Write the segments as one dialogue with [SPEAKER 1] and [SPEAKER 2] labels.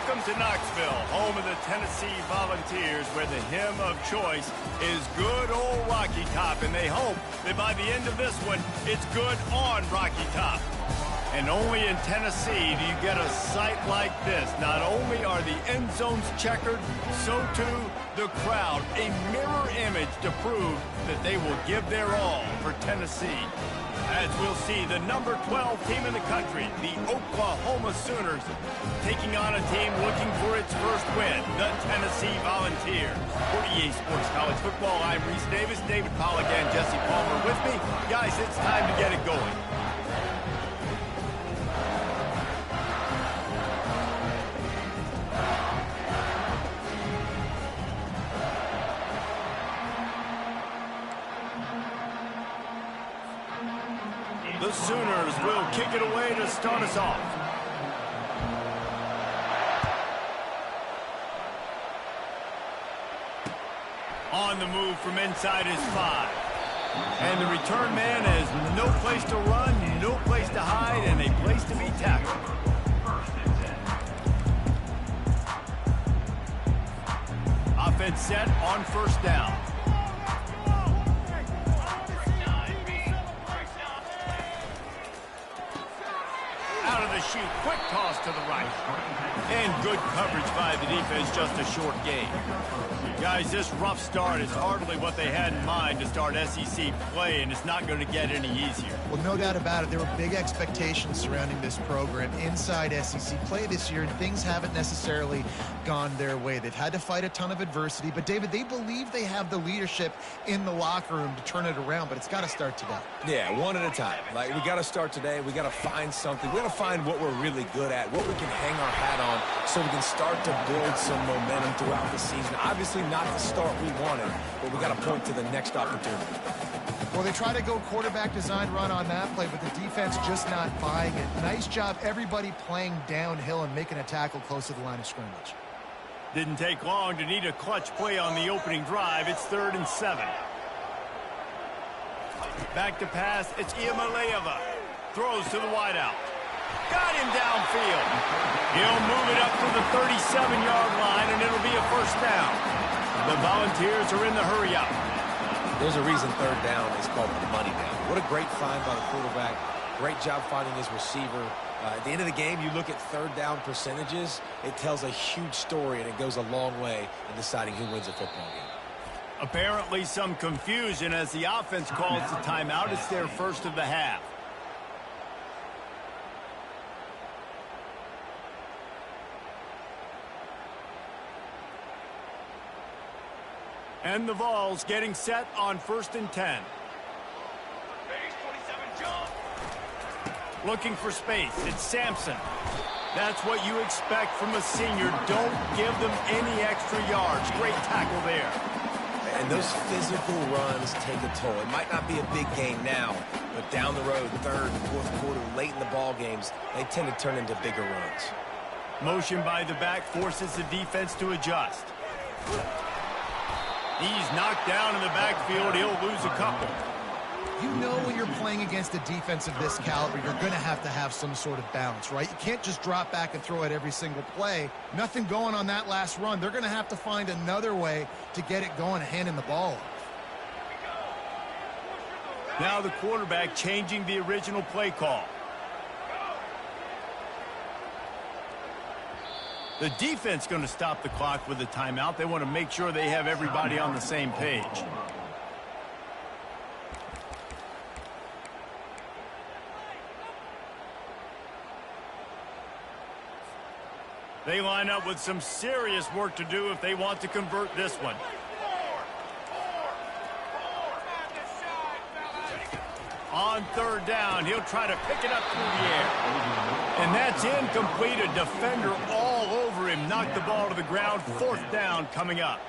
[SPEAKER 1] Welcome to Knoxville, home of the Tennessee Volunteers, where the hymn of choice is Good Old Rocky Top, and they hope that by the end of this one, it's good on Rocky Top. And only in Tennessee do you get a sight like this. Not only are the end zones checkered, so too the crowd, a mirror image to prove that they will give their all for Tennessee. As we'll see, the number 12 team in the country, the Oklahoma Sooners, taking on a team looking for its first win, the Tennessee Volunteers. For EA Sports College Football, I'm Reese Davis, David Pollack, and Jesse Palmer with me. Guys, it's time to get it going. The Sooners will kick it away to start us off. On the move from inside his 5. And the return man has no place to run, no place to hide, and a place to be tackled. Offense set on first down. Out of the chute, quick toss to the right. And good coverage by the defense, just a short gain. Guys, this rough start is hardly what they had in mind to start SEC play, and it's not going to get any easier.
[SPEAKER 2] Well, no doubt about it. There were big expectations surrounding this program inside SEC play this year, and things haven't necessarily gone their way. They've had to fight a ton of adversity, but David, they believe they have the leadership in the locker room to turn it around, but it's got to start today.
[SPEAKER 3] Yeah, one at a time. Like, we got to start today. We got to find something. We got to find what we're really good at, what we can hang our hat on, so we can start to build some momentum throughout the season. Obviously not the start we wanted, but we got to point to the next opportunity.
[SPEAKER 2] Well, they try to go quarterback design run on that play, but the defense just not buying it. Nice job, everybody playing downhill and making a tackle close to the line of scrimmage.
[SPEAKER 1] Didn't take long to need a clutch play on the opening drive. It's 3rd and 7. Back to pass, it's Iamaleava. Throws to the wideout. Got him downfield. He'll move it up to the 37-yard line, and it'll be a first down. The Volunteers are in the hurry up.
[SPEAKER 3] There's a reason 3rd down is called the money down. What a great find by the quarterback. Great job finding his receiver. At the end of the game, you look at 3rd down percentages. It tells a huge story, and it goes a long way in deciding who wins a football game.
[SPEAKER 1] Apparently some confusion as the offense calls the timeout. It's their first of the half. And the Vols getting set on 1st and 10. Looking for space. It's Sampson. That's what you expect from a senior. Don't give them any extra yards. Great tackle there.
[SPEAKER 3] And those physical runs take a toll. It might not be a big game now, but down the road, 3rd and 4th quarter, late in the ball games, they tend to turn into bigger runs.
[SPEAKER 1] Motion by the back forces the defense to adjust. He's knocked down in the backfield. He'll lose a couple.
[SPEAKER 2] You know when you're playing against a defense of this caliber, you're going to have some sort of balance, right? You can't just drop back and throw it every single play. Nothing going on that last run. They're going to have to find another way to get it going and handing the ball off.
[SPEAKER 1] Now the quarterback changing the original play call. The defense going to stop the clock with a timeout. They want to make sure they have everybody on the same page. They line up with some serious work to do if they want to convert this one. On 3rd down, he'll try to pick it up through the air. And that's incomplete. A defender all over him. Knocked the ball to the ground. 4th down coming up.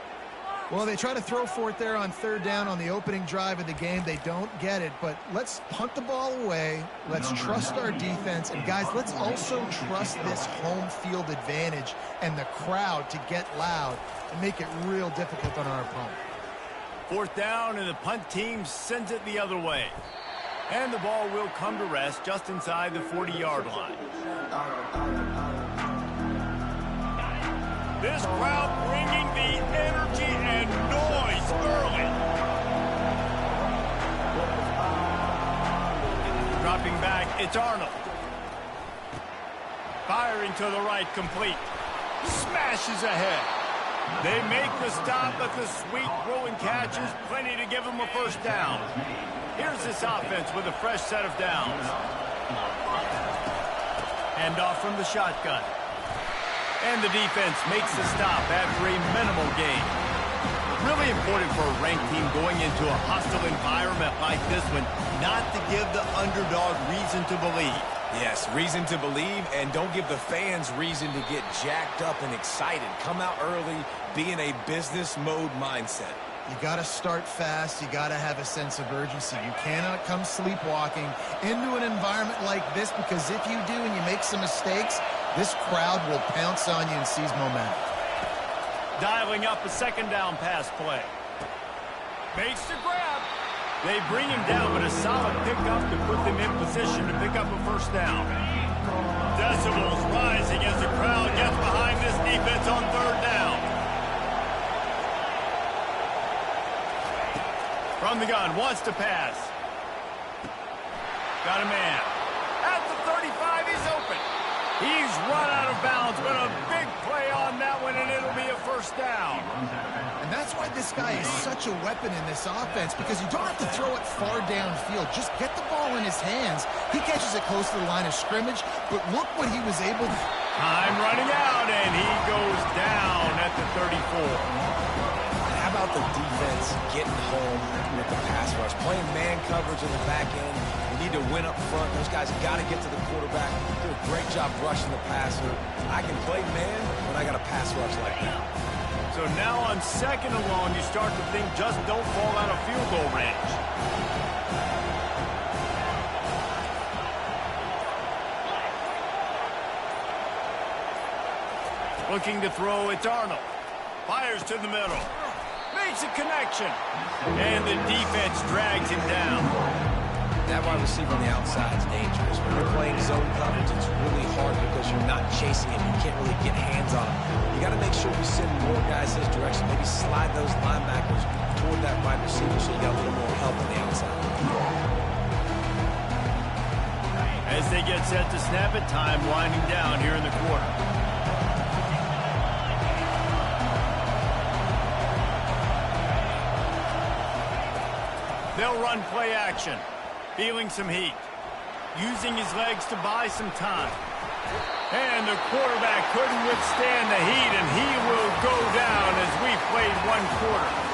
[SPEAKER 2] Well, they try to throw for it there on 3rd down on the opening drive of the game. They don't get it, but let's punt the ball away. Let's trust our defense. And, guys, let's also trust this home field advantage and the crowd to get loud and make it real difficult on our opponent.
[SPEAKER 1] 4th down, and the punt team sends it the other way. And the ball will come to rest just inside the 40-yard line. This crowd bringing the energy and noise early. Dropping back, it's Arnold. Firing to the right, complete. Smashes ahead. They make the stop, but the sweet throwing catch is plenty to give them a first down. Here's this offense with a fresh set of downs. Hand off from the shotgun. And the defense makes the stop after a minimal gain. Really important for a ranked team going into a hostile environment like this one, not to give the underdog reason to believe.
[SPEAKER 3] Yes, reason to believe, and don't give the fans reason to get jacked up and excited. Come out early, be in a business mode mindset.
[SPEAKER 2] You got to start fast. You got to have a sense of urgency. You cannot come sleepwalking into an environment like this, because if you do and you make some mistakes, this crowd will pounce on you and seize momentum.
[SPEAKER 1] Dialing up a second down pass play. Makes the grab. They bring him down, but a solid pickup to put them in position to pick up a first down. Decibels rising as the crowd gets behind this defense on third down. From the gun, wants to pass. Got a man. At the 35, he's open. He's run out of bounds, but a big play on that one, and it'll be a first down.
[SPEAKER 2] And that's why this guy is such a weapon in this offense, because you don't have to throw it far downfield. Just get the ball in his hands. He catches it close to the line of scrimmage, but look what he was able to...
[SPEAKER 1] Time running out, and he goes down at the 34.
[SPEAKER 3] How about the defense getting home with the pass rush? Playing man coverage in the back end. We need to win up front. Those guys got to get to the quarterback. Do a great job rushing the passer. I can play man when I got a pass rush like that.
[SPEAKER 1] So now on second and long, you start to think just don't fall out of field goal range. Looking to throw, it's Arnold. Fires to the middle. Makes a connection. And the defense drags him down.
[SPEAKER 3] That wide receiver on the outside is dangerous. When you're playing zone coverage, it's really hard because you're not chasing him. You can't really get hands on him. You got to make sure you send more guys his direction. Maybe slide those linebackers toward that wide receiver so you got a little more help on the outside.
[SPEAKER 1] As they get set to snap it, time winding down here in the quarter. They'll run play action. Feeling some heat. Using his legs to buy some time. And the quarterback couldn't withstand the heat, and he will go down as we've played one quarter.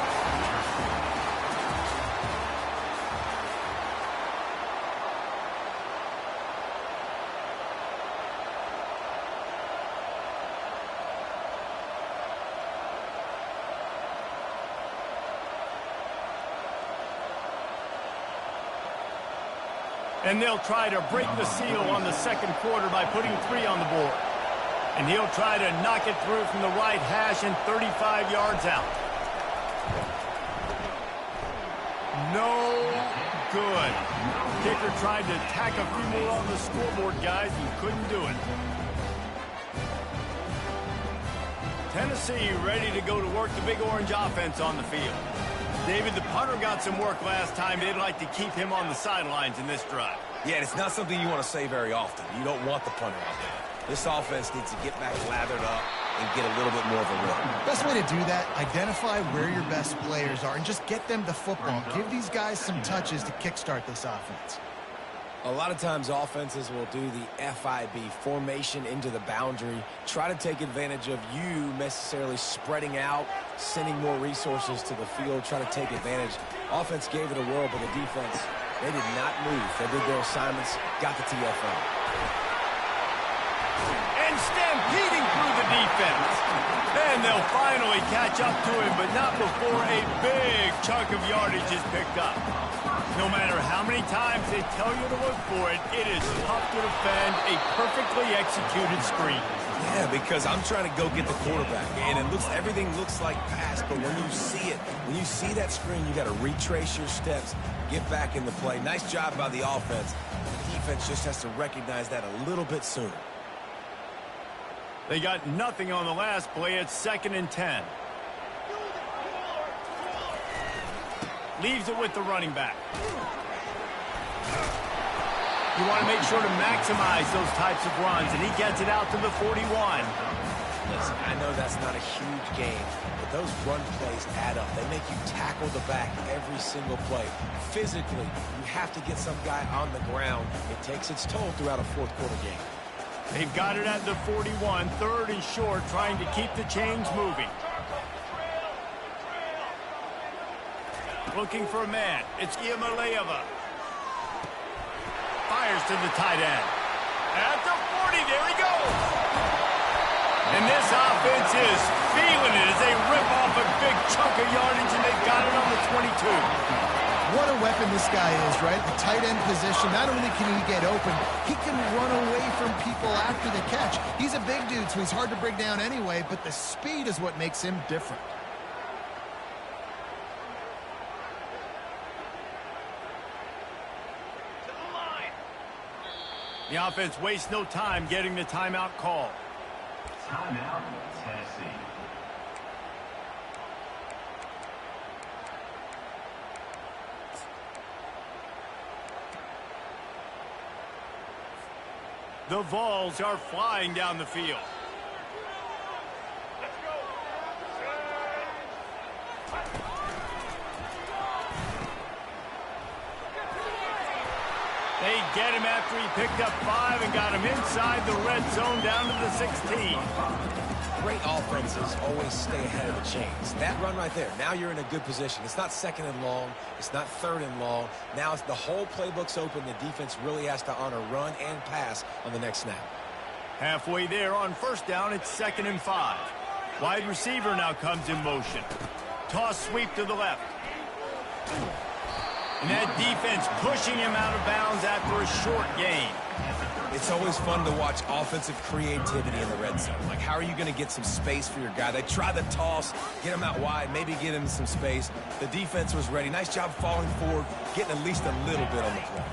[SPEAKER 1] And they'll try to break the seal on the second quarter by putting 3 on the board. And he'll try to knock it through from the right hash and 35 yards out. No good. Kicker tried to tack a few more on the scoreboard, guys, and couldn't do it. Tennessee ready to go to work the Big Orange offense on the field. David, the punter got some work last time. They'd like to keep him on the sidelines in this drive.
[SPEAKER 3] Yeah, and it's not something you want to say very often. You don't want the punter out there. This offense needs to get back lathered up and get a little bit more of a rhythm.
[SPEAKER 2] Best way to do that, identify where your best players are and just get them the football. Give these guys some touches to kickstart this offense.
[SPEAKER 3] A lot of times offenses will do the FIB, formation into the boundary, try to take advantage of you necessarily spreading out, sending more resources to the field, try to take advantage. Offense gave it a whirl, but the defense, they did not move. They did their assignments, got the TFL.
[SPEAKER 1] And stampeding through the defense. And they'll finally catch up to him, but not before a big chunk of yardage is picked up. No matter how many times they tell you to look for it, it is tough to defend a perfectly executed screen.
[SPEAKER 3] Yeah, because I'm trying to go get the quarterback, and everything looks like pass, but when you see it, when you see that screen, you got to retrace your steps, get back in the play. Nice job by the offense. The defense just has to recognize that a little bit sooner.
[SPEAKER 1] They got nothing on the last play. It's 2nd and 10. Leaves it with the running back. You want to make sure to maximize those types of runs, and he gets it out to the 41.
[SPEAKER 3] Listen, I know that's not a huge game, but those run plays add up. They make you tackle the back every single play. Physically, you have to get some guy on the ground. It takes its toll throughout a fourth quarter game.
[SPEAKER 1] They've got it at the 41, 3rd and short, trying to keep the chains moving. Looking for a man. It's Iamaleava. Fires to the tight end. At the 40, there he goes. And this offense is feeling it as they rip off a big chunk of yardage, and they've got it on the 22.
[SPEAKER 2] What a weapon this guy is, right? The tight end position, not only can he get open, he can run away from people after the catch. He's a big dude, so he's hard to bring down anyway, but the speed is what makes him different.
[SPEAKER 1] The offense wastes no time getting the timeout call.
[SPEAKER 4] Timeout, Tennessee.
[SPEAKER 1] The Vols are flying down the field. They get him after he picked up 5 and got him inside the red zone down to the 16.
[SPEAKER 3] Great offenses always stay ahead of the chains. That run right there, now you're in a good position. It's not 2nd and long. It's not 3rd and long. Now it's the whole playbook's open. The defense really has to honor run and pass on the next snap.
[SPEAKER 1] Halfway there on 1st down, it's 2nd and 5. Wide receiver now comes in motion. Toss sweep to the left. And that defense pushing him out of bounds after a short gain.
[SPEAKER 3] It's always fun to watch offensive creativity in the red zone. Like, how are you going to get some space for your guy? They try the toss, get him out wide, maybe get him some space. The defense was ready. Nice job falling forward, getting at least a little bit on the play.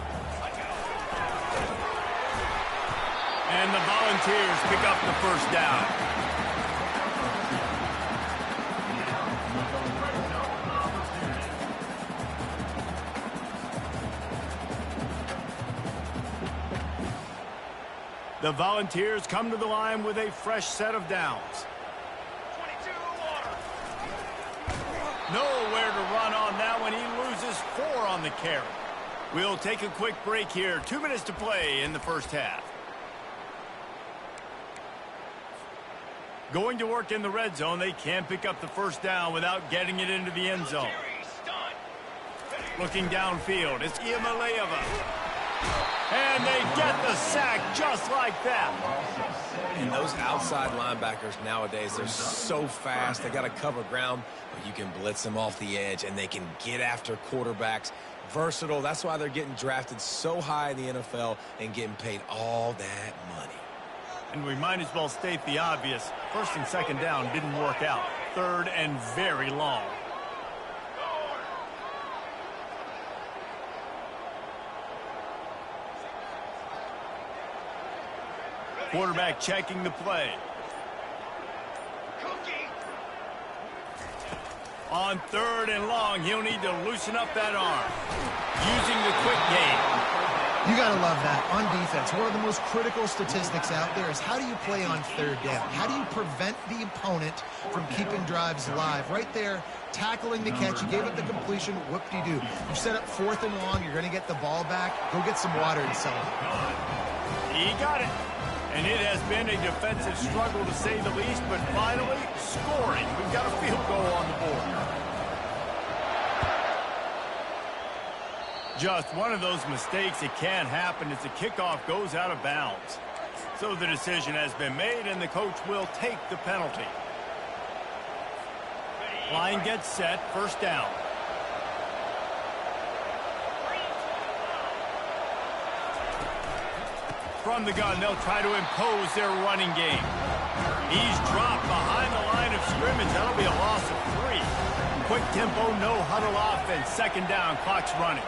[SPEAKER 1] And the Volunteers pick up the 1st down. The Volunteers come to the line with a fresh set of downs. 22 Nowhere to run on that one. He loses 4 on the carry. We'll take a quick break here. 2 minutes to play in the 1st half. Going to work in the red zone. They can't pick up the 1st down without getting it into the end zone. Looking downfield, it's Iamaleava. And they get the sack just like that.
[SPEAKER 3] And those outside linebackers nowadays, they're so fast. They got to cover ground, but you can blitz them off the edge, and they can get after quarterbacks. Versatile. That's why they're getting drafted so high in the NFL and getting paid all that money.
[SPEAKER 1] And we might as well state the obvious. 1st and 2nd down didn't work out. 3rd and very long. Quarterback checking the play. On 3rd and long, he'll need to loosen up that arm. Using the quick game.
[SPEAKER 2] You got to love that. On defense, one of the most critical statistics out there is how do you play on 3rd down? How do you prevent the opponent from keeping drives alive? Right there, tackling the catch. You gave up the completion. Whoop-de-doo. You set up 4th and long. You're going to get the ball back. Go get some water and sell it.
[SPEAKER 1] He got it. And it has been a defensive struggle to say the least, but finally scoring. We've got a field goal on the board. Just one of those mistakes that can happen as the kickoff goes out of bounds. So the decision has been made, and the coach will take the penalty. Line gets set, 1st down. From the gun, they'll try to impose their running game. He's dropped behind the line of scrimmage. That'll be a loss of 3. Quick tempo, no huddle offense. 2nd down, clock's running.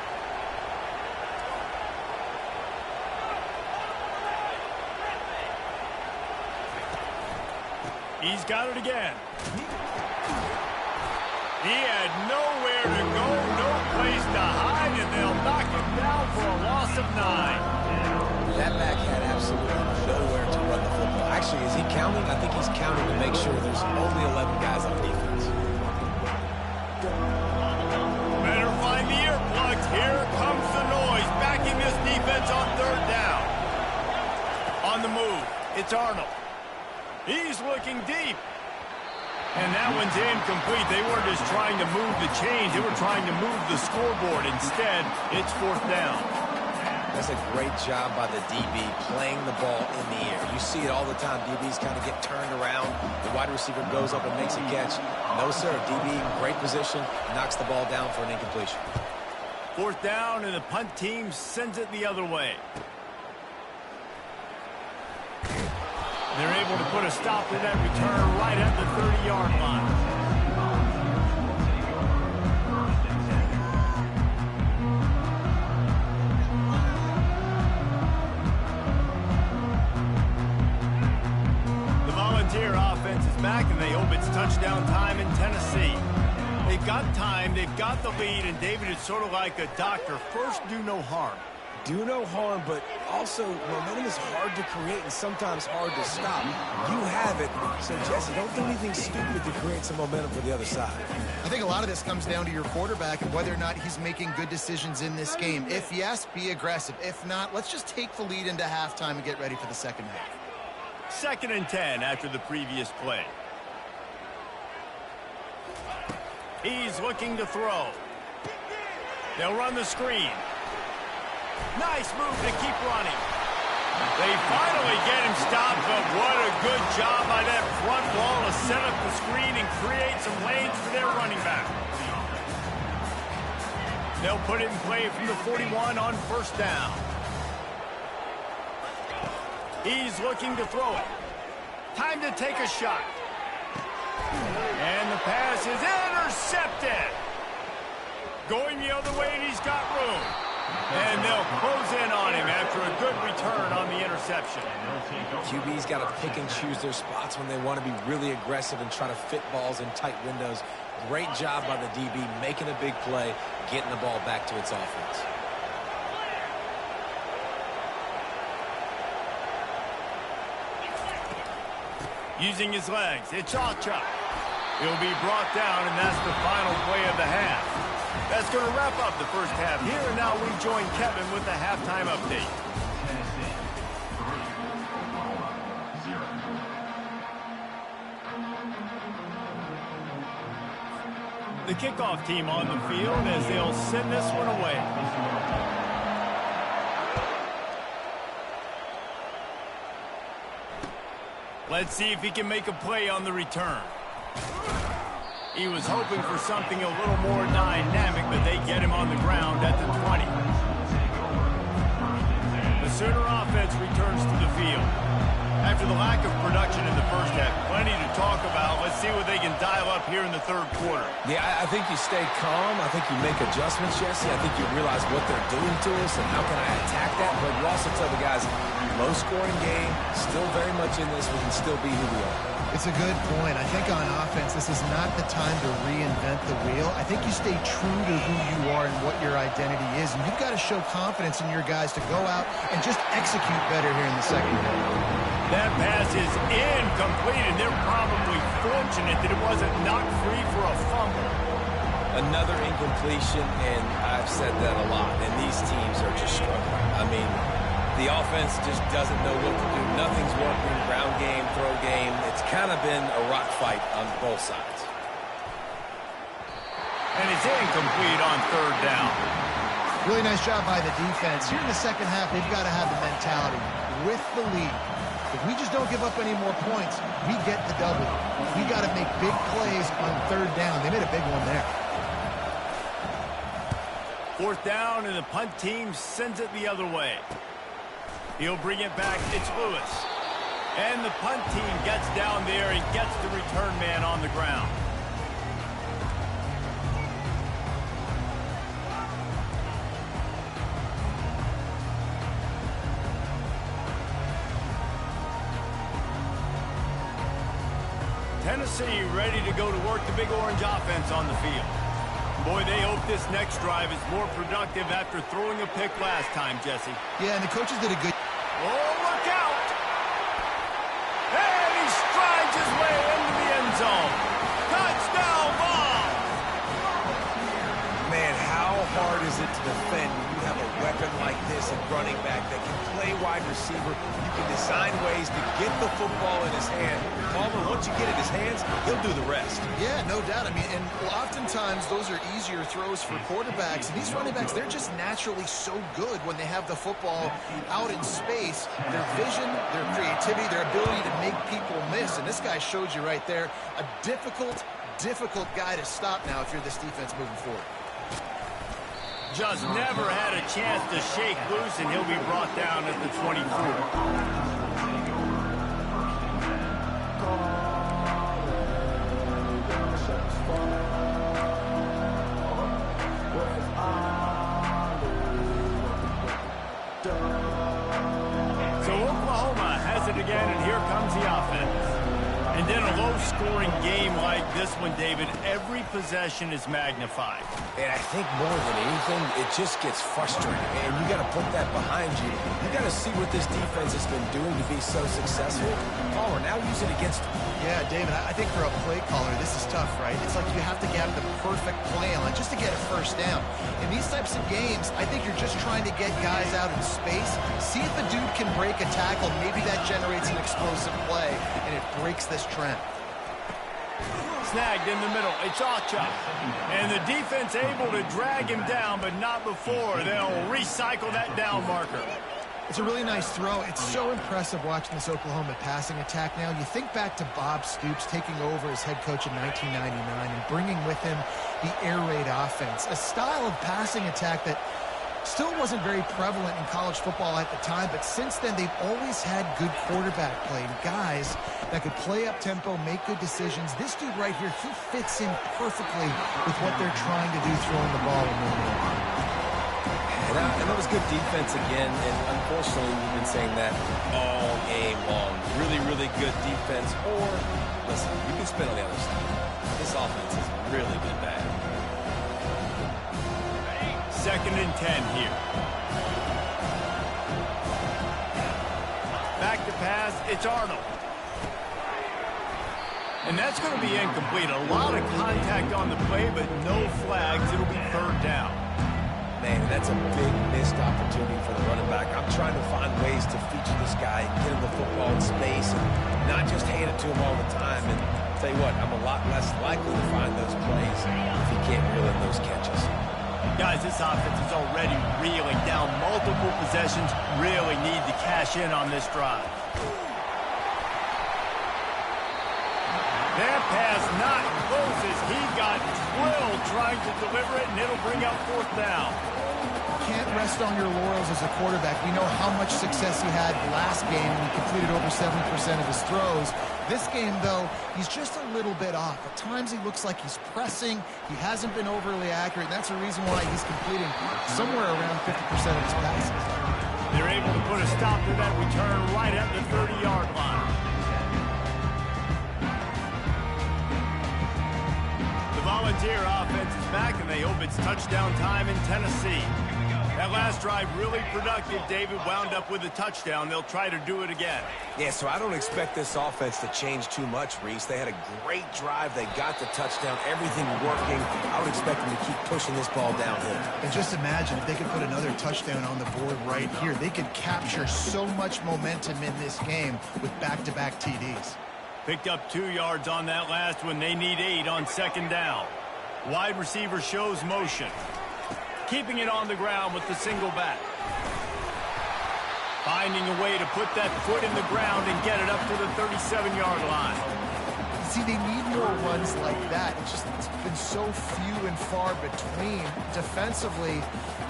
[SPEAKER 1] He's got it again. He had nowhere to go, no place to hide, and they'll knock him down for a loss of 9.
[SPEAKER 3] That back had absolutely nowhere to run the football. Actually, is he counting? I think he's counting to make sure there's only 11 guys on defense.
[SPEAKER 1] Better find the earplugs. Here comes the noise, backing this defense on 3rd down. On the move, it's Arnold. He's looking deep. And that one's incomplete. They weren't just trying to move the chains. They were trying to move the scoreboard. Instead, it's 4th down.
[SPEAKER 3] That's a great job by the DB playing the ball in the air. You see it all the time. DBs kind of get turned around. The wide receiver goes up and makes a catch. No, sir. DB in great position, knocks the ball down for an incompletion.
[SPEAKER 1] 4th down, and the punt team sends it the other way. They're able to put a stop to that return right at the 30-yard line. The Volunteer offense is back, and they hope it's touchdown time in Tennessee. They've got time, they've got the lead, and David is sort of like a doctor. First, do no harm.
[SPEAKER 3] Do no harm, but also momentum is hard to create and sometimes hard to stop. You have it, so Jesse, don't do anything stupid to create some momentum for the other side.
[SPEAKER 2] I think a lot of this comes down to your quarterback and whether or not he's making good decisions in this game. If yes, be aggressive. If not, let's just take the lead into halftime and get ready for the second half.
[SPEAKER 1] 2nd and 10 after the previous play. He's looking to throw. They'll run the screen. Nice move to keep running. They finally get him stopped, but what a good job by that front wall to set up the screen and create some lanes for their running back. They'll put it in play from the 41 on 1st down. He's looking to throw it. Time to take a shot. And the pass is intercepted. Going the other way, and he's got room. And they'll close in on him after a good return on the interception.
[SPEAKER 3] QB's got to pick and choose their spots when they want to be really aggressive and try to fit balls in tight windows. Great job by the DB making a big play, getting the ball back to its offense.
[SPEAKER 1] Using his legs, it's Ocha. He'll be brought down, and that's the final play of the half. That's going to wrap up the first half here, and now we join Kevin with the halftime update. The kickoff team on the field as they'll send this one away. Let's see if he can make a play on the return. He was hoping for something a little more dynamic, but they get him on the ground at the 20. The Sooner offense returns to the field. After the lack of production in the first half, plenty to talk about. Let's see what they can dial up here in the 3rd quarter.
[SPEAKER 3] Yeah, I think you stay calm. I think you make adjustments, Jesse. I think you realize what they're doing to us and how can I attack that. But you also tell the guys, low-scoring game, still very much in this. We can still be who we are.
[SPEAKER 2] It's a good point. I think on offense, this is not the time to reinvent the wheel. I think you stay true to who you are and what your identity is, and you've got to show confidence in your guys to go out and just execute better here in the second half.
[SPEAKER 1] That pass is incomplete, and they're probably fortunate that it wasn't knocked free for a fumble.
[SPEAKER 3] Another incompletion, and I've said that a lot, and these teams are just struggling. I mean, the offense just doesn't know what to do. Nothing's working. Ground game, throw game. It's kind of been a rock fight on both sides.
[SPEAKER 1] And it's incomplete on 3rd down.
[SPEAKER 2] Really nice job by the defense. Here in the second half, they've got to have the mentality with the lead. If we just don't give up any more points, we get the W. We got to make big plays on 3rd down. They made a big one there.
[SPEAKER 1] 4th down, and the punt team sends it the other way. He'll bring it back. It's Lewis. And the punt team gets down there and gets the return man on the ground. Tennessee ready to go to work the big orange offense on the field. Boy, they hope this next drive is more productive after throwing a pick last time, Jesse.
[SPEAKER 2] Yeah, and the coaches did a good...
[SPEAKER 1] Oh, look out! And he strides his way into the end zone. Touchdown ball!
[SPEAKER 3] Man, how hard is it to defend when you have a weapon like this at running back that can play wide receiver? You can design ways to get the football in his hand. Palmer, once you get it in his hands, he'll do the rest.
[SPEAKER 2] Yeah, no doubt. I mean, and oftentimes those are easier throws for quarterbacks. And these running backs, they're just naturally so good when they have the football out in space. Their vision, their creativity, their ability to make people miss. And this guy showed you right there, a difficult guy to stop now if you're this defense moving forward.
[SPEAKER 1] Just never had a chance to shake loose, and he'll be brought down at the 24. So Oklahoma has it again, and here comes the offense. And in a low-scoring game like this one, David, every possession is magnified.
[SPEAKER 3] And I think more than anything, it just gets frustrating. And you got to put that behind you. You got to see what this defense has been doing to be so successful. Palmer, now use it against them.
[SPEAKER 2] Yeah, David, I think for a play caller, this is tough, right? It's like you have to get the perfect play on just to get a first down. In these types of games, I think you're just trying to get guys out in space, see if a dude can break a tackle. Maybe that generates an explosive play, and it breaks this trend.
[SPEAKER 1] Snagged in the middle. It's Ocha. And the defense able to drag him down, but not before. They'll recycle that down marker.
[SPEAKER 2] It's a really nice throw. It's so impressive watching this Oklahoma passing attack now. You think back to Bob Stoops taking over as head coach in 1999 and bringing with him the air raid offense, a style of passing attack that still wasn't very prevalent in college football at the time, but since then they've always had good quarterback play, guys that could play up tempo, make good decisions. This dude right here, he fits in perfectly with what they're trying to do throwing the ball.
[SPEAKER 3] And that was good defense again, and unfortunately we've been saying that all game long. Really, really good defense, or, listen, you can spin on the other side. This offense has really been bad.
[SPEAKER 1] 2nd and 10 here. Back to pass, it's Arnold. And that's going to be incomplete. A lot of contact on the play, but no flags. It'll be 3rd down.
[SPEAKER 3] Man, that's a big missed opportunity for the running back. I'm trying to find ways to feature this guy and get him the football in space and not just hand it to him all the time. And I'll tell you what, I'm a lot less likely to find those plays if he can't reel in those catches.
[SPEAKER 1] Guys, this offense is already reeling down multiple possessions. Really need to cash in on this drive. That pass not close as he got drilled trying to deliver it, and it'll bring up 4th down.
[SPEAKER 2] Can't rest on your laurels as a quarterback. We know how much success he had last game when he completed over 70% of his throws. This game, though, he's just a little bit off. At times he looks like he's pressing. He hasn't been overly accurate, and that's the reason why he's completing somewhere around 50% of his passes.
[SPEAKER 1] They're able to put a stop to that return right at the 30-yard line. The Volunteer offense is back, and they hope it's touchdown time in Tennessee. That last drive really productive. David wound up with a touchdown. They'll try to do it again.
[SPEAKER 3] Yeah, so I don't expect this offense to change too much, Reese. They had a great drive. They got the touchdown. Everything working. I would expect them to keep pushing this ball downhill.
[SPEAKER 2] And just imagine if they could put another touchdown on the board right here. They could capture so much momentum in this game with back-to-back TDs.
[SPEAKER 1] Picked up 2 yards on that last one. They need 8 on 2nd down. Wide receiver shows motion. Keeping it on the ground with the single back. Finding a way to put that foot in the ground and get it up to the 37-yard line.
[SPEAKER 2] See, they need more runs like that. It's been so few and far between. Defensively,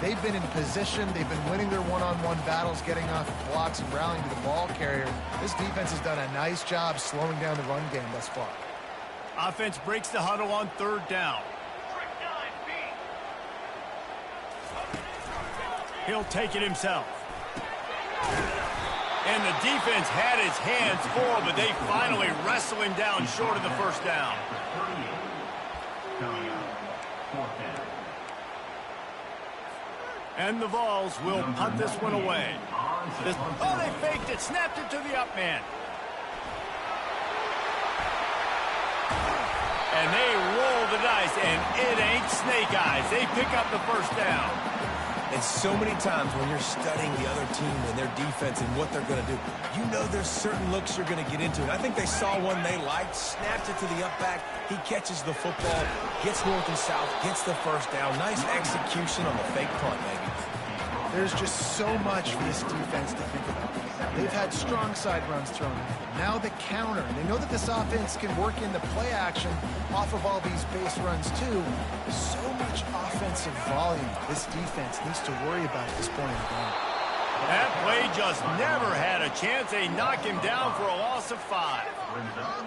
[SPEAKER 2] they've been in position. They've been winning their one-on-one battles, getting off blocks and rallying to the ball carrier. This defense has done a nice job slowing down the run game thus far.
[SPEAKER 1] Offense breaks the huddle on 3rd down. He'll take it himself. And the defense had its hands full, but they finally wrestle him down short of the first down. And the Vols will punt this one away. They faked it, snapped it to the up man. And they roll the dice, and it ain't snake eyes. They pick up the first down.
[SPEAKER 3] And so many times when you're studying the other team and their defense and what they're going to do, you know there's certain looks you're going to get into. And I think they saw one they liked, snapped it to the up back. He catches the football, gets north and south, gets the first down. Nice execution on the fake punt, maybe.
[SPEAKER 2] There's just so much for this defense to think about. They've had strong side runs thrown in. Now the counter. They know that this offense can work in the play action off of all these base runs too. So much offensive volume this defense needs to worry about at this point in the game.
[SPEAKER 1] That play just never had a chance. They knock him down for a loss of 5.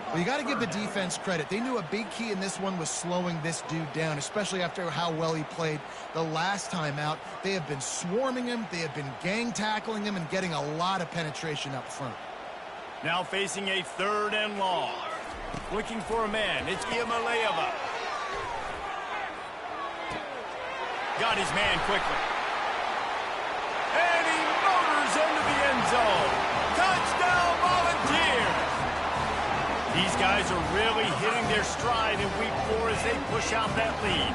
[SPEAKER 2] Well, you got to give the defense credit. They knew a big key in this one was slowing this dude down, especially after how well he played the last time out. They have been swarming him. They have been gang tackling him and getting a lot of penetration up front.
[SPEAKER 1] Now facing a 3rd and long. Looking for a man. It's Iamaleava. Got his man quickly. And he motors into the end zone. Touchdown, Volunteers! These guys are really hitting their stride in week 4 as they push out that lead.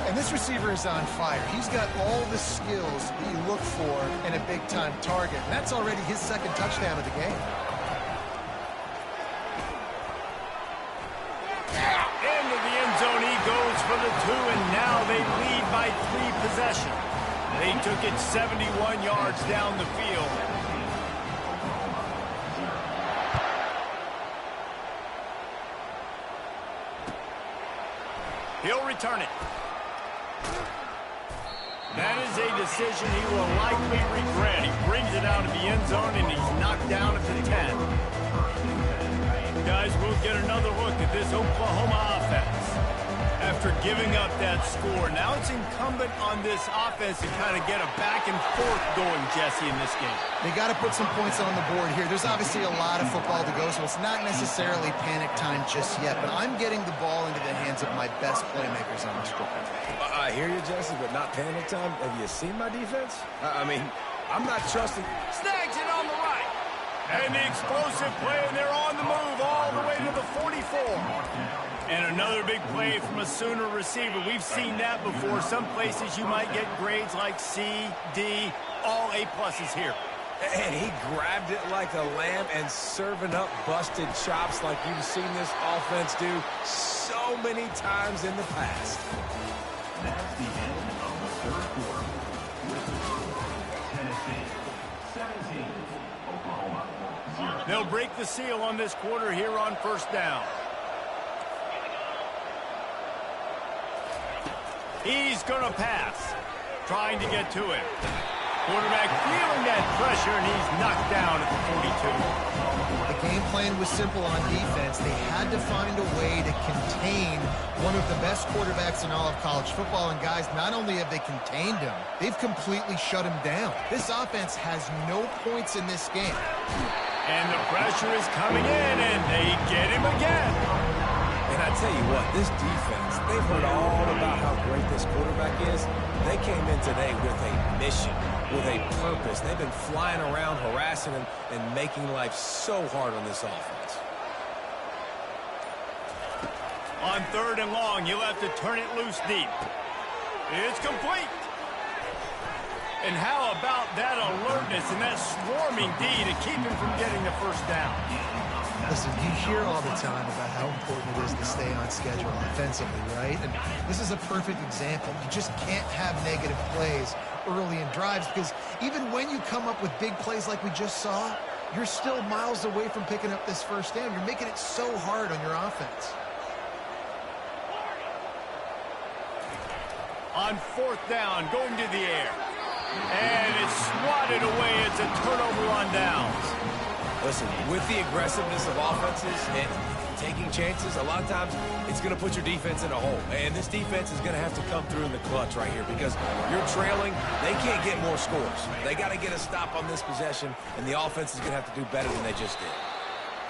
[SPEAKER 2] And this receiver is on fire. He's got all the skills that you look for in a big-time target. And that's already his 2nd touchdown of the game.
[SPEAKER 1] Into the end zone he goes for the 2, and now they lead by 3 possessions. They took it 71 yards down the field. He'll return it. That is a decision he will likely regret. He brings it out of the end zone, and he's knocked down at the 10. Guys, we'll get another look at this Oklahoma offense. After giving up that score, now it's incumbent on this offense to kind of get a back and forth going, Jesse, in this game.
[SPEAKER 2] They got to put some points on the board here. There's obviously a lot of football to go, so it's not necessarily panic time just yet, but I'm getting the ball into the hands of my best playmakers on this drive.
[SPEAKER 3] I hear you, Jesse, but not panic time. Have you seen my defense? I mean, I'm not trusting.
[SPEAKER 1] Snags it on the right. And the explosive play, and they're on the move all the way to the 44. And another big play from a Sooner receiver. We've seen that before. Some places you might get grades like C, D, all A-pluses here.
[SPEAKER 3] And he grabbed it like a lamb and serving up busted chops like you've seen this offense do so many times in the past.
[SPEAKER 4] That's the end of the 3rd quarter. Tennessee 17, Oklahoma 0.
[SPEAKER 1] They'll break the seal on this quarter here on 1st down. He's going to pass, trying to get to it. Quarterback feeling that pressure, and he's knocked down at the 42.
[SPEAKER 2] The game plan was simple on defense. They had to find a way to contain one of the best quarterbacks in all of college football. And, guys, not only have they contained him, they've completely shut him down. This offense has no points in this game.
[SPEAKER 1] And the pressure is coming in, and they get him again.
[SPEAKER 3] And I tell you what, this defense, they've heard all about how great this quarterback is. They came in today with a mission, with a purpose. They've been flying around, harassing him, and making life so hard on this offense.
[SPEAKER 1] On 3rd and long, you'll have to turn it loose deep. It's complete. And how about that alertness and that swarming D to keep him from getting the first down?
[SPEAKER 2] Listen, you hear all the time about how important it is to stay on schedule offensively, right? And this is a perfect example. You just can't have negative plays early in drives because even when you come up with big plays like we just saw, you're still miles away from picking up this first down. You're making it so hard on your offense.
[SPEAKER 1] On 4th down, going to the air. And it's swatted away. It's a turnover on downs.
[SPEAKER 3] Listen, with the aggressiveness of offenses, taking chances, a lot of times it's going to put your defense in a hole. And this defense is going to have to come through in the clutch right here because you're trailing. They can't get more scores. They got to get a stop on this possession, and the offense is going to have to do better than they just did.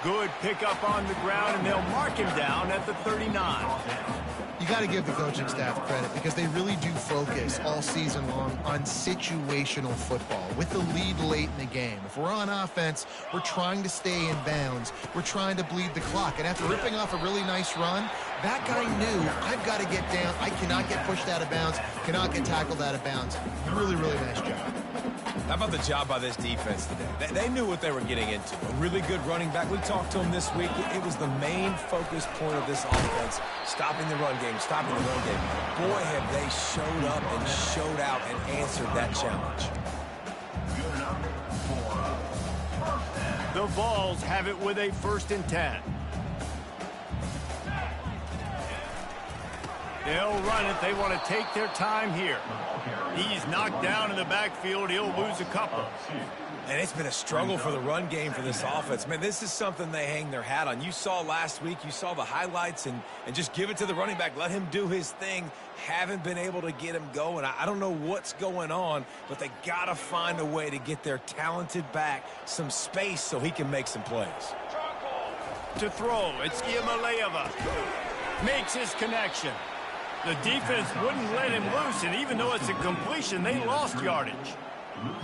[SPEAKER 1] Good pickup on the ground, and they'll mark him down at the 39.
[SPEAKER 2] You got to give the coaching staff credit because they really do focus all season long on situational football with the lead late in the game. If we're on offense, we're trying to stay in bounds. We're trying to bleed the clock. And after ripping off a really nice run, that guy knew, I've got to get down. I cannot get pushed out of bounds, cannot get tackled out of bounds. Really, really nice job.
[SPEAKER 3] How about the job by this defense today? They knew what they were getting into. A really good running back. We talked to him this week. It was the main focus point of this offense, stopping the run game, stopping the run game. Boy, have they showed up and showed out and answered that challenge.
[SPEAKER 1] The Vols have it with a 1st and 10. They'll run it. They want to take their time here. He's knocked down in the backfield. He'll lose a couple.
[SPEAKER 3] And it's been a struggle for the run game for this offense. Man, this is something they hang their hat on. You saw last week, you saw the highlights, and just give it to the running back. Let him do his thing. Haven't been able to get him going. I don't know what's going on, but they got to find a way to get their talented back some space so he can make some plays.
[SPEAKER 1] To throw, it's Iamaleava. Makes his connection. The defense wouldn't let him loose, and even though it's a completion, they lost yardage.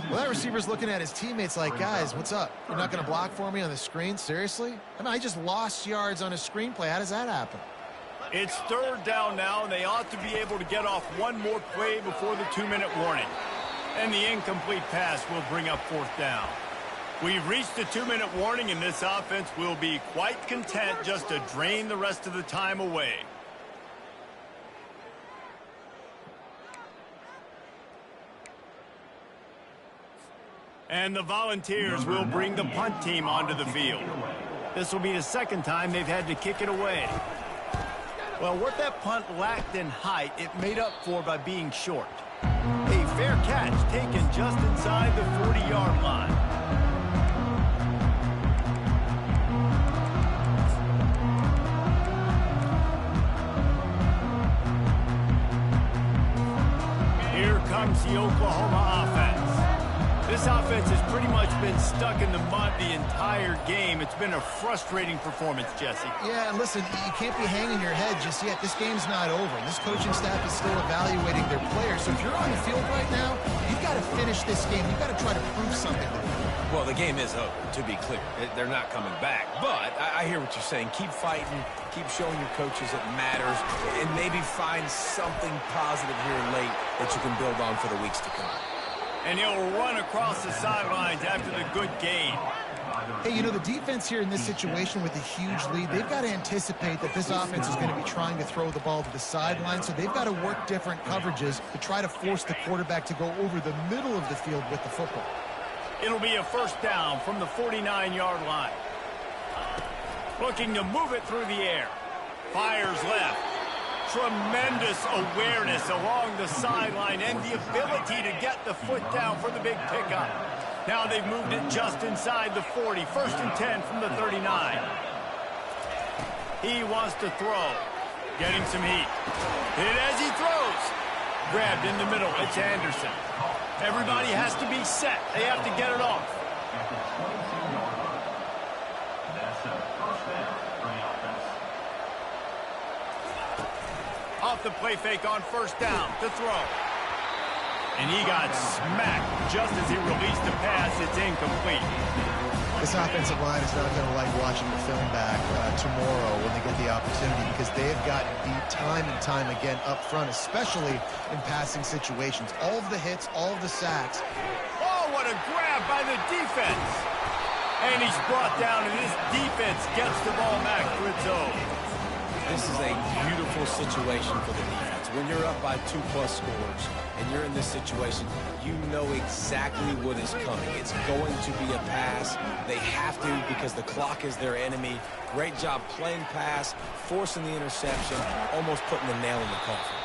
[SPEAKER 2] Well, that receiver's looking at his teammates like, guys, what's up? You're not going to block for me on the screen? Seriously? I mean, I just lost yards on a screenplay. How does that happen?
[SPEAKER 1] It's 3rd down now, and they ought to be able to get off one more play before the 2-minute warning. And the incomplete pass will bring up 4th down. We've reached the 2-minute warning, and this offense will be quite content just to drain the rest of the time away. And the Volunteers will bring the punt team onto the field. This will be the 2nd time they've had to kick it away. Well, what that punt lacked in height, it made up for by being short. A fair catch taken just inside the 40-yard line. Here comes the Oklahoma offense. This offense has pretty much been stuck in the mud the entire game. It's been a frustrating performance, Jesse.
[SPEAKER 2] Yeah, and listen, you can't be hanging your head just yet. This game's not over. This coaching staff is still evaluating their players. So if you're on the field right now, you've got to finish this game. You've got to try to prove something to them.
[SPEAKER 3] Well, the game is over, to be clear. They're not coming back. But I hear what you're saying. Keep fighting. Keep showing your coaches it matters. And maybe find something positive here late that you can build on for the weeks to come.
[SPEAKER 1] And he'll run across the sidelines after the good gain.
[SPEAKER 2] Hey, you know, the defense here in this situation with a huge lead, they've got to anticipate that this offense is going to be trying to throw the ball to the sideline, so they've got to work different coverages to try to force the quarterback to go over the middle of the field with the football.
[SPEAKER 1] It'll be a 1st down from the 49-yard line. Looking to move it through the air. Fires left. Tremendous awareness along the sideline and the ability to get the foot down for the big pickup. Now they've moved it just inside the 40. 1st and 10 from the 39. He wants to throw. Getting some heat. Hit as he throws. Grabbed in the middle. It's Anderson. Everybody has to be set. They have to get it off. Off the play fake on 1st down to throw. And he got smacked just as he released the pass. It's incomplete.
[SPEAKER 2] This offensive line is not going to like watching the film back tomorrow when they get the opportunity because they have gotten beat time and time again up front, especially in passing situations. All of the hits, all of the sacks.
[SPEAKER 1] Oh, what a grab by the defense. And he's brought down, and this defense gets the ball back to its own.
[SPEAKER 3] This is a beautiful situation for the defense. When you're up by 2+ scores and you're in this situation, you know exactly what is coming. It's going to be a pass. They have to because the clock is their enemy. Great job playing pass, forcing the interception, almost putting the nail in the coffin.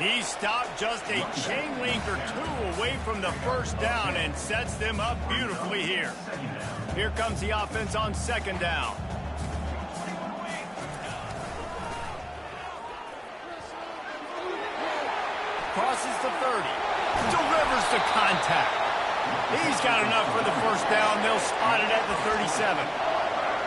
[SPEAKER 1] He stopped just a chain link or two away from the 1st down and sets them up beautifully here. Here comes the offense on 2nd down. Crosses the 30. Delivers the contact. He's got enough for the first down. They'll spot it at the 37.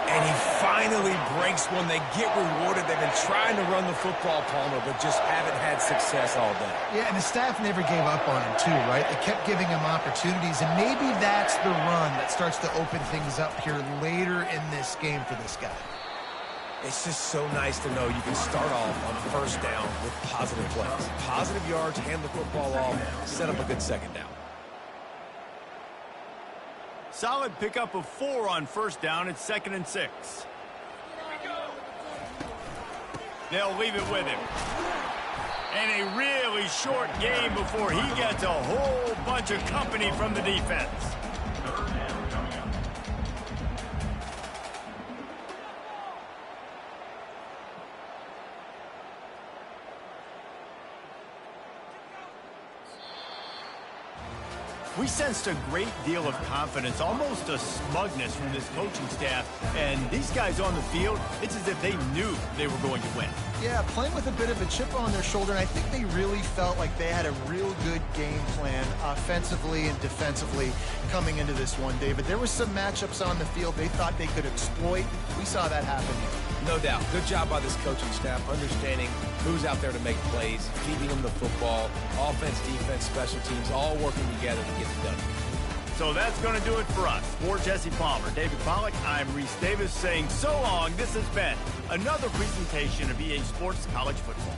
[SPEAKER 3] And he finally breaks one. They get rewarded. They've been trying to run the football, Palmer, but just haven't had success all day.
[SPEAKER 2] Yeah, and the staff never gave up on him, too, right? They kept giving him opportunities, and maybe that's the run that starts to open things up here later in this game for this guy.
[SPEAKER 3] It's just so nice to know you can start off on first down with positive plays. Positive yards, hand the football off, set up a good second down.
[SPEAKER 1] Solid pickup of 4 on first down. It's 2nd and 6. They'll leave it with him. And a really short game before he gets a whole bunch of company from the defense. We sensed a great deal of confidence, almost a smugness from this coaching staff. And these guys on the field, it's as if they knew they were going to win.
[SPEAKER 2] Yeah, playing with a bit of a chip on their shoulder, and I think they really felt like they had a real good game plan offensively and defensively coming into this one, David. There were some matchups on the field they thought they could exploit. We saw that happen here.
[SPEAKER 3] No doubt. Good job by this coaching staff, understanding who's out there to make plays, feeding them the football, offense, defense, special teams, all working together to get it done.
[SPEAKER 1] So that's going to do it for us. For Jesse Palmer, David Pollack, I'm Reese Davis saying so long. This has been another presentation of EA Sports College Football.